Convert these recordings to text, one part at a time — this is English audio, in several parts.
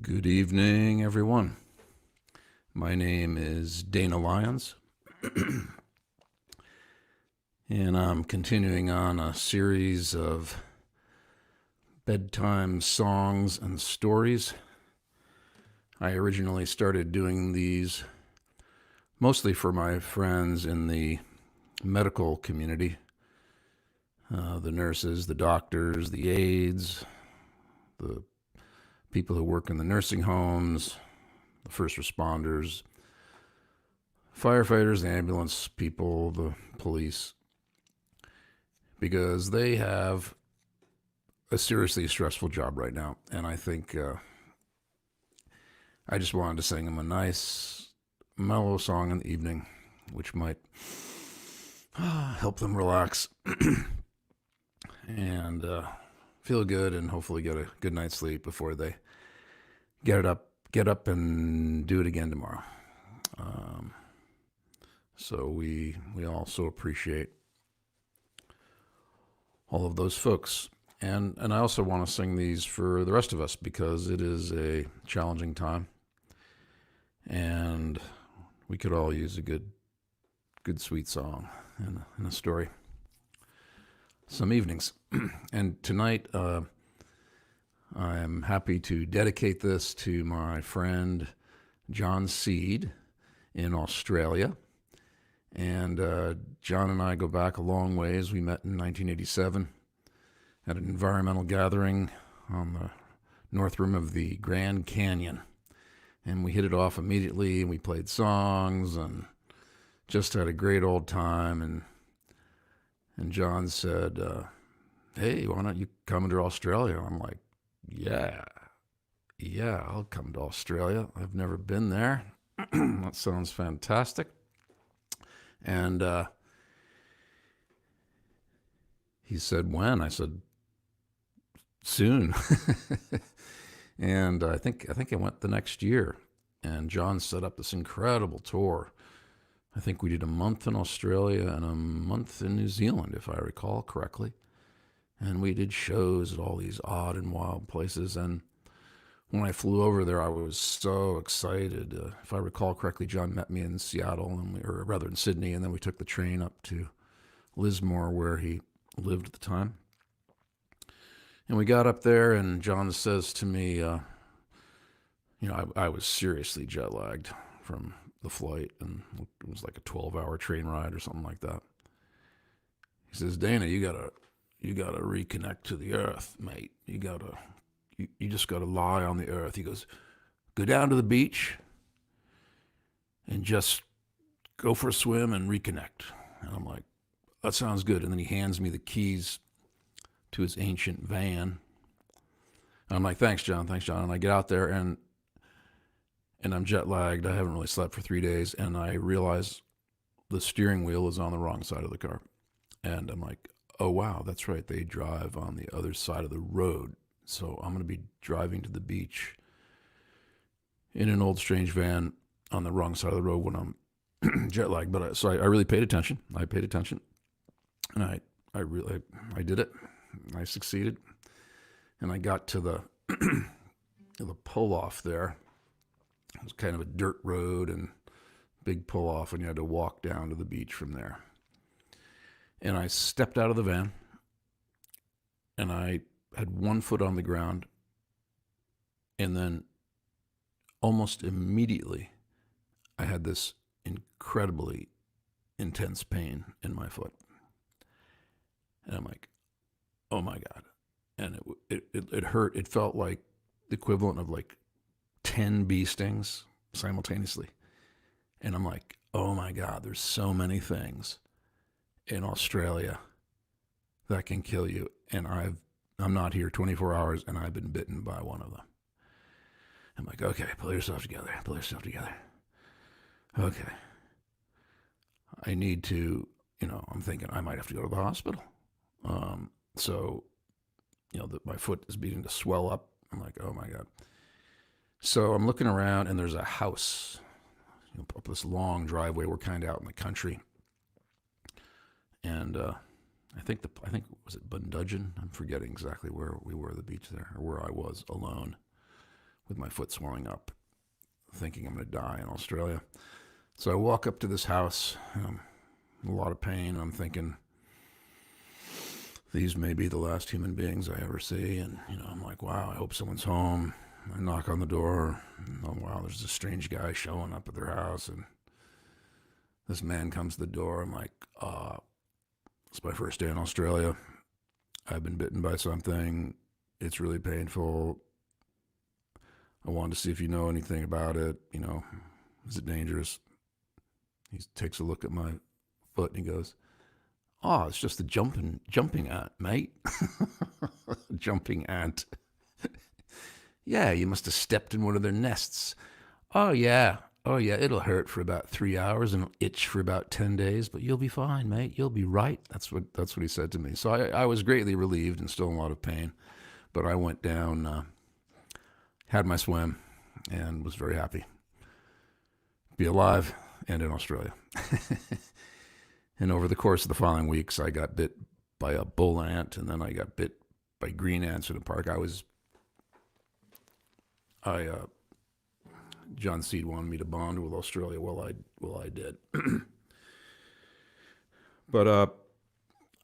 Good evening, everyone. My name is Dana Lyons, and I'm continuing on a series of bedtime songs and stories. I originally started doing these mostly for my friends in the medical community, the nurses, the doctors, the aides, the people who work in the nursing homes, the first responders, firefighters, the ambulance people, the police, because they have a seriously stressful job right now. And I think I just wanted to sing them a nice, mellow song in the evening, which might help them relax and feel good and hopefully get a good night's sleep before they get up and do it again tomorrow. Um, so we also appreciate all of those folks. And I also want to sing these for the rest of us because it is a challenging time, and we could all use a good sweet song and a story. Some evenings, and tonight I'm happy to dedicate this to my friend John Seed in Australia. And John and I go back a long ways. We met in 1987 at an environmental gathering on the north rim of the Grand Canyon. And we hit it off immediately, and we played songs and just had a great old time. And John said, hey, why don't you come to Australia? And I'm like, yeah, I'll come to Australia. I've never been there. That sounds fantastic. And he said, when? I said, soon. And I think I went the next year. And John set up this incredible tour. I think we did a month in Australia and a month in New Zealand, if I recall correctly. And we did shows at all these odd and wild places. And when I flew over there, I was so excited. If I recall correctly, John met me in Seattle, or rather in Sydney, and then we took the train up to Lismore, where he lived at the time. And we got up there, and John says to me, I was seriously jet lagged from the flight, and it was like a 12-hour train ride or something like that. He says, Dana, you gotta reconnect to the earth, mate. You just gotta lie on the earth. He goes, go down to the beach and just go for a swim and reconnect. And I'm like, that sounds good. And then he hands me the keys to his ancient van. And I'm like, thanks, John. And I get out there, and I'm jet lagged. I haven't really slept for 3 days. And I realize the steering wheel is on the wrong side of the car. And I'm like, oh, wow, that's right. They drive on the other side of the road. So I'm going to be driving to the beach in an old strange van on the wrong side of the road when I'm jet lagged. But so I really paid attention. And I did it. I succeeded. And I got to the pull off there. It was kind of a dirt road and big pull off, and you had to walk down to the beach from there. And I stepped out of the van, and I had one foot on the ground, and then almost immediately I had this incredibly intense pain in my foot. And I'm like, oh my God. And it hurt. It felt like the equivalent of like 10 bee stings simultaneously. And I'm like, oh my God, there's so many things in Australia that can kill you. And I'm not here 24 hours, and I've been bitten by one of them. I'm like, okay, pull yourself together. Okay. I need to, I'm thinking I might have to go to the hospital. So, my foot is beginning to swell up. I'm like, oh my God. So I'm looking around, and there's a house, up this long driveway. We're kind of out in the country. And I think was it Bundudgeon? I'm forgetting exactly where we were, the beach there, or where I was alone with my foot swelling up, thinking I'm going to die in Australia. So I walk up to this house, a lot of pain. I'm thinking, these may be the last human beings I ever see. And, I'm like, wow, I hope someone's home. I knock on the door. Oh, wow, there's a strange guy showing up at their house. And this man comes to the door. I'm like, it's my first day in Australia. I've been bitten by something. It's really painful. I wanted to see if you know anything about it. Is it dangerous? He takes a look at my foot and he goes, "Oh, it's just a jumping ant, mate." Jumping ant. "Yeah, you must have stepped in one of their nests." Oh yeah, it'll hurt for about 3 hours and it'll itch for about 10 days, but you'll be fine, mate. You'll be right. That's what he said to me. So I was greatly relieved and still in a lot of pain, but I went down, had my swim, and was very happy. Be alive and in Australia. And over the course of the following weeks, I got bit by a bull ant, and then I got bit by green ants in the park. John Seed wanted me to bond with Australia. Well, I did. But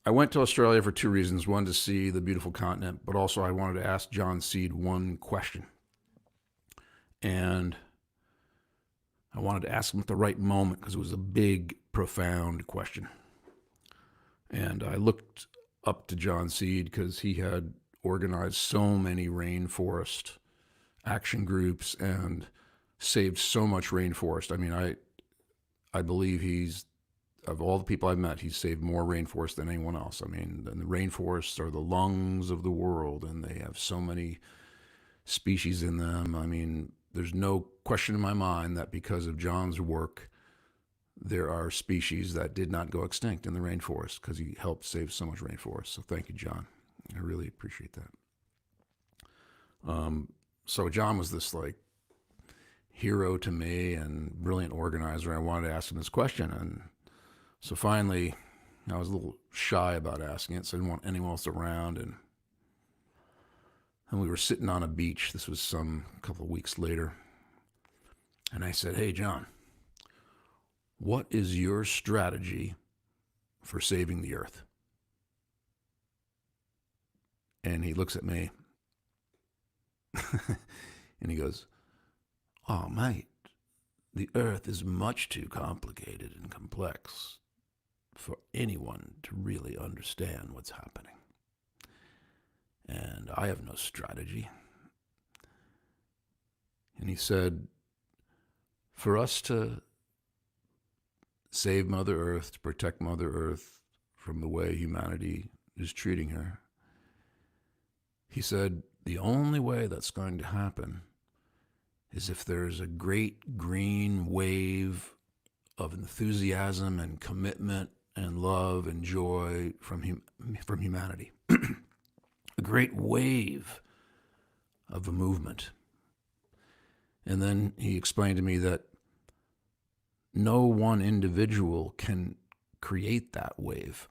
I went to Australia for two reasons. One, to see the beautiful continent, but also I wanted to ask John Seed one question. And I wanted to ask him at the right moment because it was a big, profound question. And I looked up to John Seed because he had organized so many rainforest action groups and saved so much rainforest. I mean, I believe he's, of all the people I've met, he's saved more rainforest than anyone else. I mean, and the rainforests are the lungs of the world, and they have so many species in them. I mean, there's no question in my mind that because of John's work, there are species that did not go extinct in the rainforest because he helped save so much rainforest. So thank you, John. I really appreciate that. So John was this hero to me and brilliant organizer. I wanted to ask him this question. And so finally, I was a little shy about asking it, so I didn't want anyone else around. And we were sitting on a beach. This was a couple of weeks later. And I said, "Hey, John, what is your strategy for saving the earth?" And he looks at me and he goes, "Oh, mate, the earth is much too complicated and complex for anyone to really understand what's happening. And I have no strategy." And he said, for us to save Mother Earth, to protect Mother Earth from the way humanity is treating her, he said, the only way that's going to happen is if there's a great green wave of enthusiasm and commitment and love and joy from humanity. A great wave of a movement. And then he explained to me that no one individual can create that wave,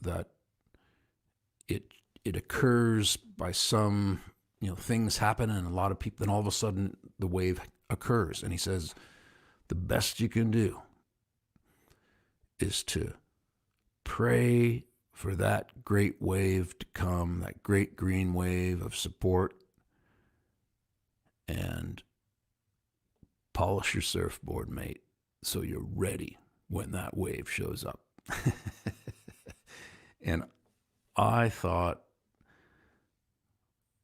that it occurs by some, things happen and a lot of people, then all of a sudden the wave occurs. And he says, the best you can do is to pray for that great wave to come, that great green wave of support, and polish your surfboard, mate, so you're ready when that wave shows up. And I thought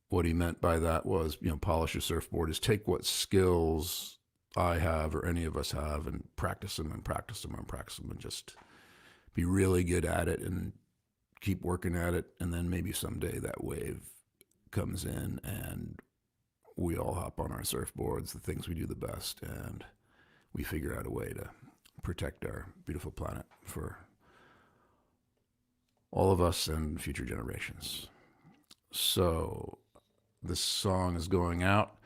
what he meant by that was, polish your surfboard is take what skills I have or any of us have and practice them and practice them and practice them and just be really good at it and keep working at it. And then maybe someday that wave comes in and we all hop on our surfboards, the things we do the best, and we figure out a way to protect our beautiful planet for all of us and future generations. So this song is going out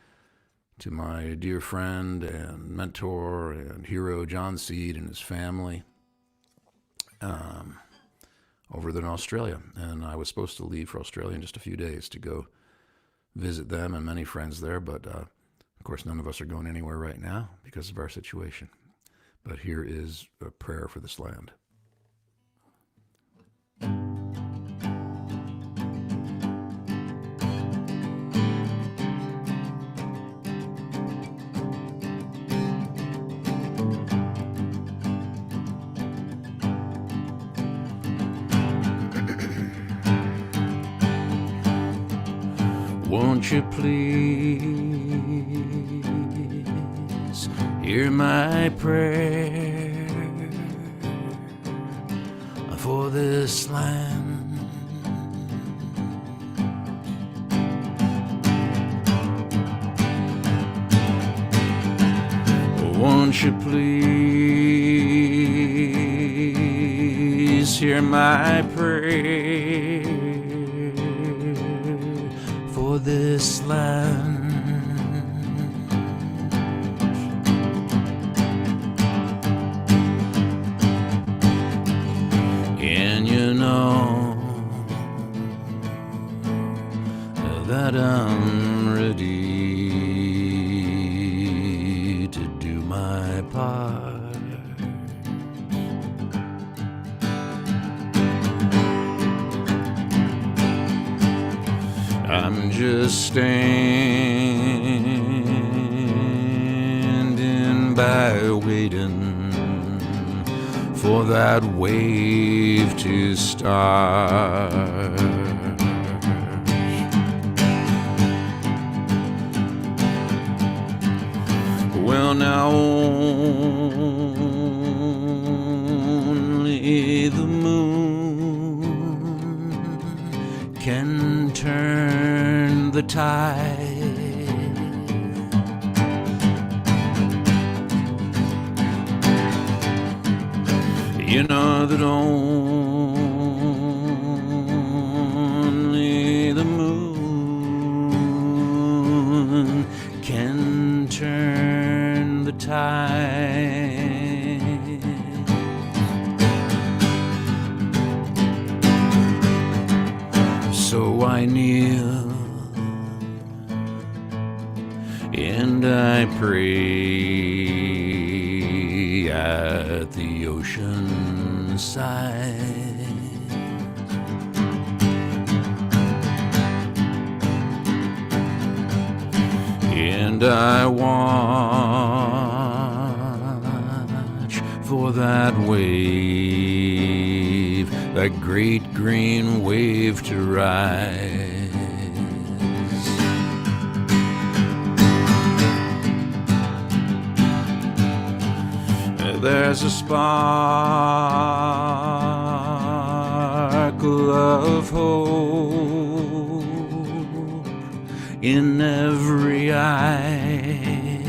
to my dear friend and mentor and hero, John Seed, and his family over there in Australia. And I was supposed to leave for Australia in just a few days to go visit them and many friends there, but Of course, none of us are going anywhere right now because of our situation. But here is a prayer for this land. Won't you please hear my prayer for this land? Won't you please hear my prayer for this land? And you know that I'm ready to do my part. I'm just standing by waiting for that wave to start. Well, now only the moon can turn the tide. You know that only the moon can turn the tide. So I kneel and I pray at the ocean side. And I watch for that wave, that great green wave to rise. There's a sparkle of hope in every eye.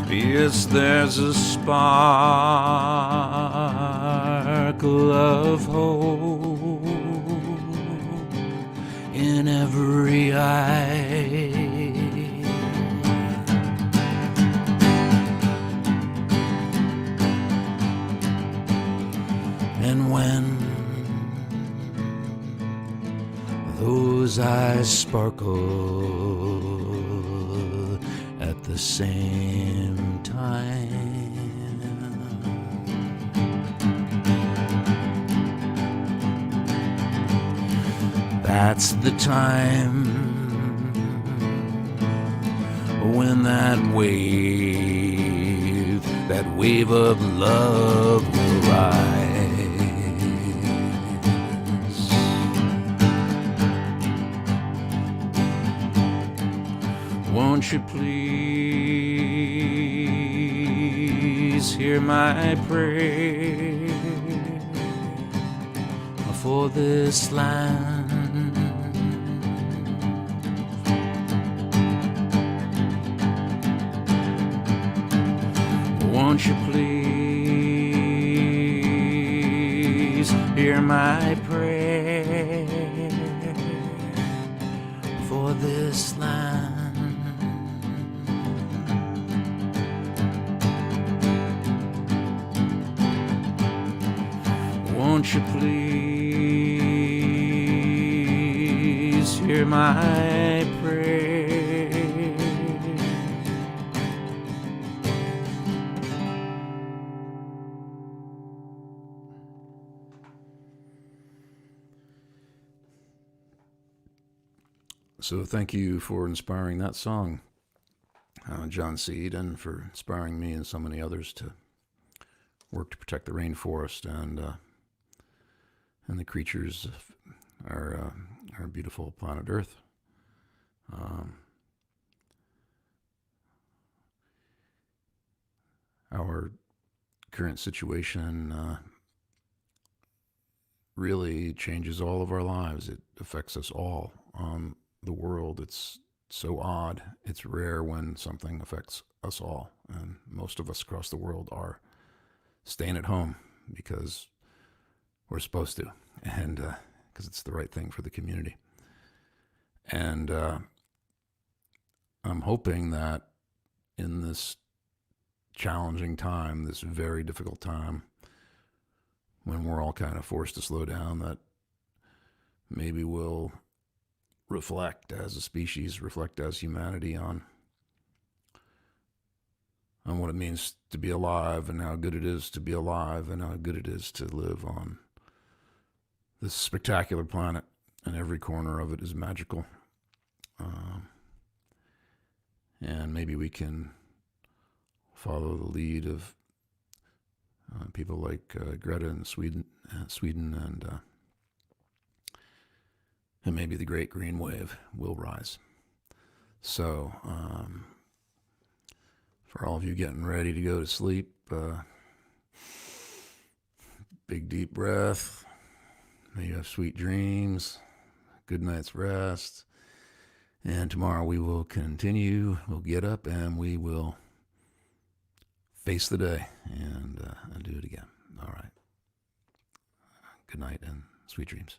Yes, there's a sparkle of hope in every eye. And when those eyes sparkle at the same time, that's the time when that wave of love will rise. Won't you please hear my prayer for this land? Won't you please hear my prayer for this land? Won't you please please hear my prayer. So thank you for inspiring that song, John Seed, and for inspiring me and so many others to work to protect the rainforest and the creatures of our beautiful planet Earth. Our current situation really changes all of our lives. It affects us all. The world, it's so odd. It's rare when something affects us all. And most of us across the world are staying at home because we're supposed to, and because it's the right thing for the community. And I'm hoping that in this challenging time, this very difficult time, when we're all kind of forced to slow down, that maybe we'll reflect as a species, reflect as humanity on what it means to be alive and how good it is to be alive and how good it is to live on this spectacular planet, and every corner of it is magical. And maybe we can follow the lead of people like Greta in Sweden, and maybe the great green wave will rise. So, for all of you getting ready to go to sleep, big deep breath. May you have sweet dreams, good night's rest. And tomorrow we will continue. We'll get up and we will face the day and do it again. All right. Good night and sweet dreams.